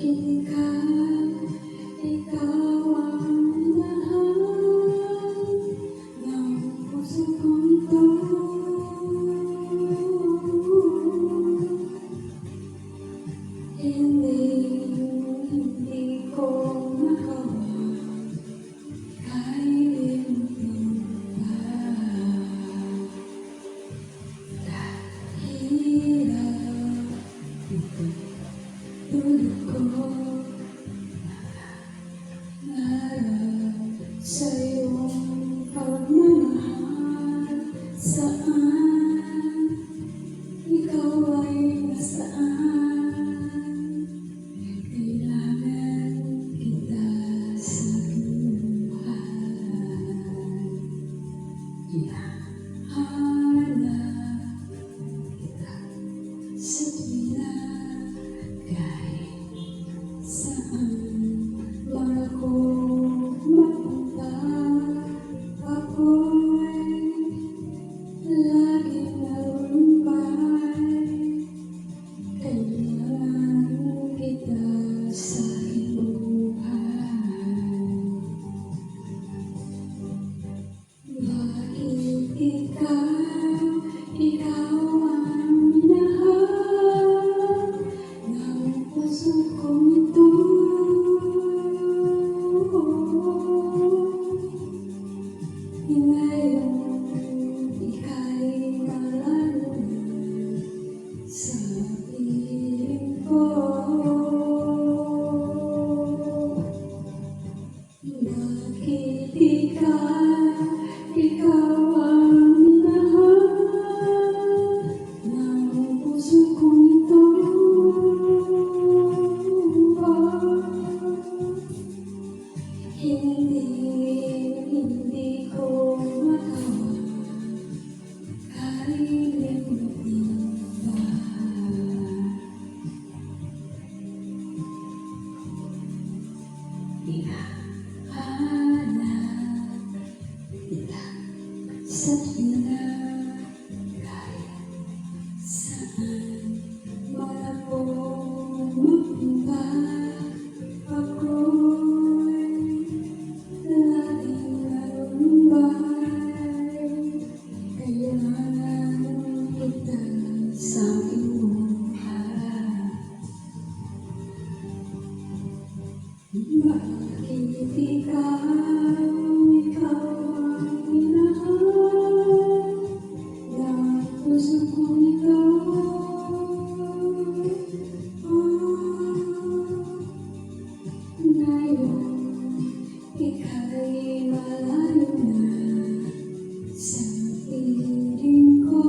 ikaw, ikaw ang lahat ng puso kong ito. Hindi ko magawa kahit pa hirap tulog ko narap sa iyong pagmamahal. Saan ikaw ay nasaan, kailangan kita sa buhay. Hinahanap kita sa tuwina, kahit saan man ako mapunta. Ako'y laging narumbay, kailangan kita sa buhay. Bakit ikaw ang minahal ng puso kong ito? Ngayon ika'y malayo na sa piling ko. Bakit ikaw ang minahal ng puso kong ito? Hindi ko magawa kahit pa hinahanap kita sa tuwina, kahit saan man ako mapunta. Ako'y laging narumbay, kailangan kita sa buhay. Bakit ikaw ang minahal ng puso kong ito? Ngayon ika'y malayo na sa piling ko.